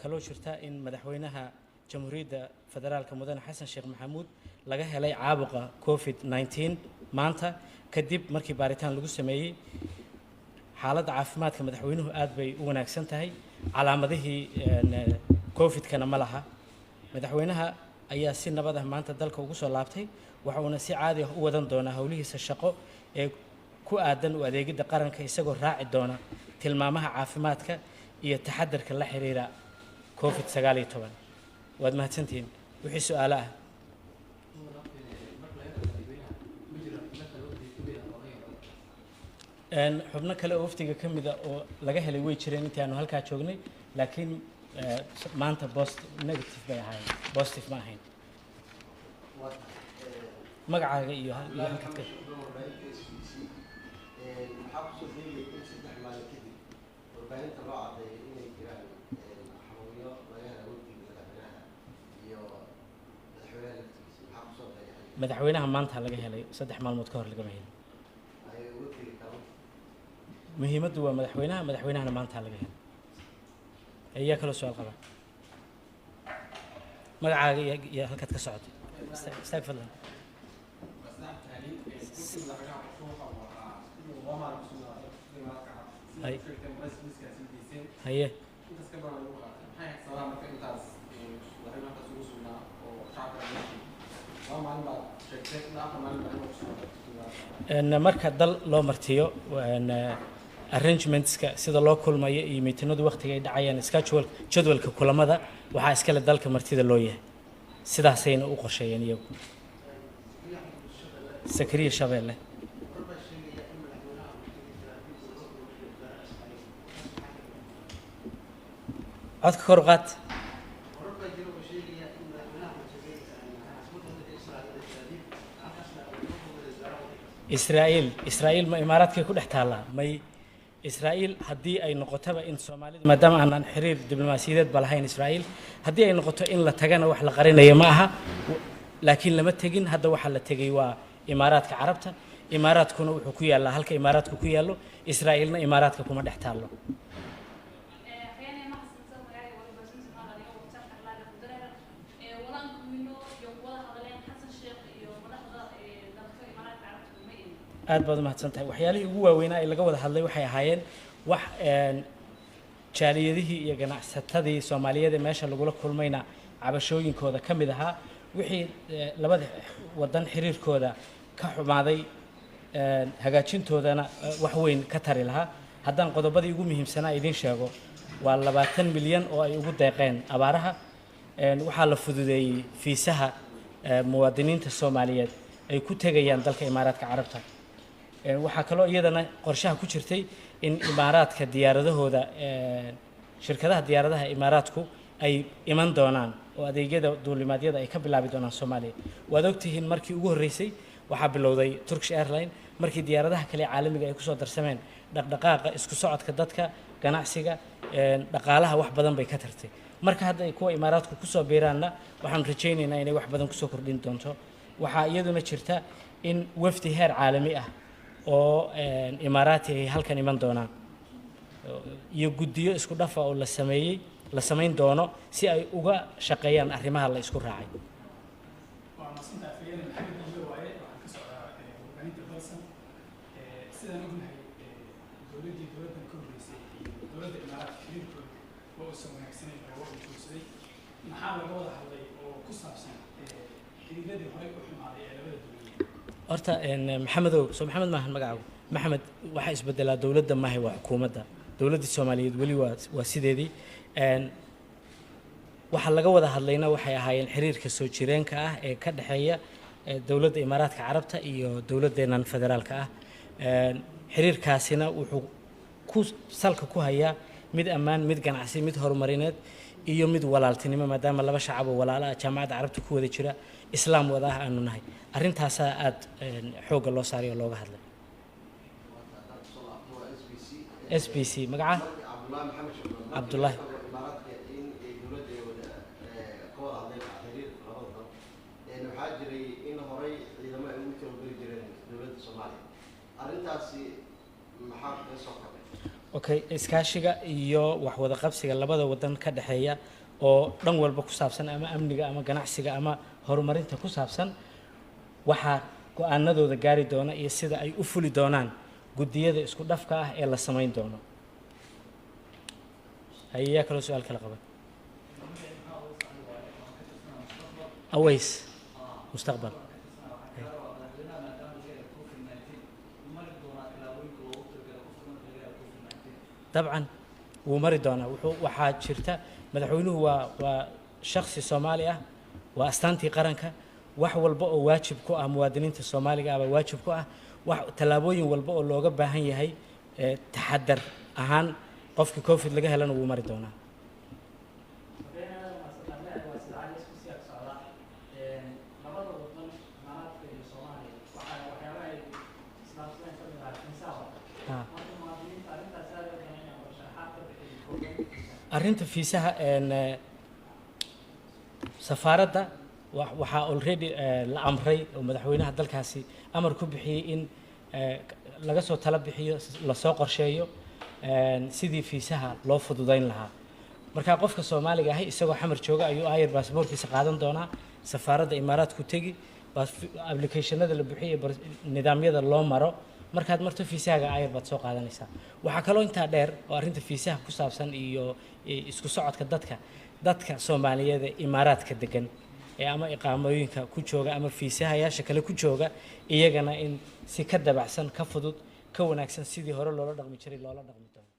kaloo jirta in madaxweynaha jamhuuriyadda federaalka mudane xasan sheekh maxamuud laga helay caabuqa covid-19 maanta kadib markii baaritaan lagu sameeyey xaaladda caafimaadka madaxweynuhu aad bay u wanaagsan tahay calaamadihii covid-kana ma laha madaxweynaha ayaa si nabad ah maanta dalka ugu soo laabtay waxa uuna si caadi ah u wadan doonaa howlihiisa shaqo ee ku aadan u adeegidda qaranka isagoo raaci doona tilmaamaha caafimaadka iyo taxadarka la xiriira covid-19 waad mahadsantihiin wixii su'aalo ah xubno kale oo wafdiga ka mida oo laga helay way jireen intii aanu halkaa joognay laakiin maanta negative bay ahaayeen positive ma ahayn magacaaga iyo halkaad ka madaxweynaha maanta laga helay 3 maalmood ka hor lagama helin muhiimaddu waa madaxweynahana maanta laga helay ayaa kala su'aal qaba magacaaga iyo halkaad ka socotay istaag fadlan haye marka dal loo martiyo arrangementska sida loo kulmayo iyo miitinadu waqtiga ay dhacayaan jadwalka kulamada waxaa iskale dalka martida loo yahay sidaasayna u qorsheeyeen iyagu sakariya shabeelle codka kor u qaad إسرائيل ما إمارات كي كل احتلال ما إسرائيل هدي أي نقطة إن سومالي ما دام أن حرير دبلوماسيات بالهين إسرائيل هدي أي نقطة إن لا تجنا وحلا قرينا يماها لكن لما تجين هذا وحلا تجي وإمارات كعربتها إمارات كانوا حكوية الله هلك إمارات حكوية له إسرائيلنا إمارات ككم احتلال له aad baad mahadsantahay waxyaalihii ugu waaweynaa ee laga wada hadlay waxay ahaayeen wax jaaliyadihii iyo ganacsatadii Soomaaliyeed ee meesha lagu kulmayna cabashooyinkooda kamid ahaa wixii labada wadan xiriirkooda ka xumaaday hagaajintoodana wax weyn ka tari lahaa haddaan qodobadii ugu muhiimsanaa idin sheego waa 20 milyan oo ay ugu deeqeen abaaraha waxaa la fududeeyay fiisaha muwaadiniinta Soomaaliyeed ay ku tagayaan dalka Imaaraadka Carabta waxaa kaloo iyadana qorshaha ku jirtay in imaaraadka diyaaradahooda shirkadaha diyaaradaha imaaraadku ay iman doonaan oo adeegyada duulimaadyada ay ka bilaabi doonaan Soomaaliya waad ogtihiin markii ugu horeysay waxaa bilowday Turkish Airlines markii diyaaradaha kale caalamiga ay ku soo darsameen dhaqdhaqaaqa isku socodka dadka ganacsiga dhaqaalaha wax badan bay ka tartay marka hadda ay kuwa imaaraadku ku soo beeraanna waxaan rajaynaynaa inay wax badan ku soo kordhin doonto waxaa iyaduna jirta in wafdi heer caalami ah oo imaaraati ay halkan iman doonaan iyo guddiyo isku dhafa oo la sameyn doono si ay uga shaqeeyaan arrimaha la isku raacay horta maxamed maahan magacaagu maxamed waxa isbedelaa dawladda maahay waa xukuumadda dawladda Soomaaliyeed wali waa sideedii waxa laga wada hadlayna waxay ahaayeen xiriirka soo jireenka ah ee ka dhaxeeya dawladda Imaaraadka Carabta iyo dawladdeena federaalka ah xiriirkaasina wuxuu ku salka ku hayaa mid ammaan mid ganacsi mid horumarineed iyo mid walaaltinimo maadaama laba shacab oo walaala jaamacadda Carabta ku wada jira islaam wada ah aanu nahay arrintaas aad xoog loo saariyo looga hadlay SBC magaca Abdullahi okay iskaashiga iyo wax wada qabsiga labada wadan ka dhaxeeya oo dhan walba ku saabsan ama amniga ama ganacsiga ama horumarinta ku saabsan waxa go'aanadooda gaari doona iyo sida ay u fuli doonaan gudiyada isku dhafka ah ee la sameyn doono ayaa kala su'aal kala qaban aways mustaqbal طبعا ومري دونا waxaa jirta madaxweynuhu waa shakhsi Soomaali ah waa astaantii qaranka wax walba oo waajib ku ah muwaadiniinta Soomaaliga ah waajib ku ah wax talaabooyin walba oo looga baahan yahay taxadar ahaan qofkii covid laga helana wuu mari doonaa arrinta fiisaha safaaradda waxaa already la amray oo madaxweynaha dalkaasi amar ku bixiyay in laga soo tala bixiyo la soo qorsheeyo sidii fiisaha loo fududeyn lahaa marka qofka Soomaaliga ah isagoo xamar jooga ayuu ayr baasaboorkiisa qaadan doonaa safaaradda Imaaraadku tagi applicationada la bixiyo nidaamyada loo maro markaad marto fiisaha ayr baad soo qaadanaysaa waxa kale oo inta dheer oo arrinta fiisaha ku saabsan iyo isku socodka dadka Soomaaliyeed ee Imaaraadka degan ee ama iqaamooyinka ku jooga ama fiisahayaasha kale ku jooga iyagana in si ka dabacsan ka fudud ka wanaagsan sidii hore loola dhaqmi jiray loola dhaqmi doono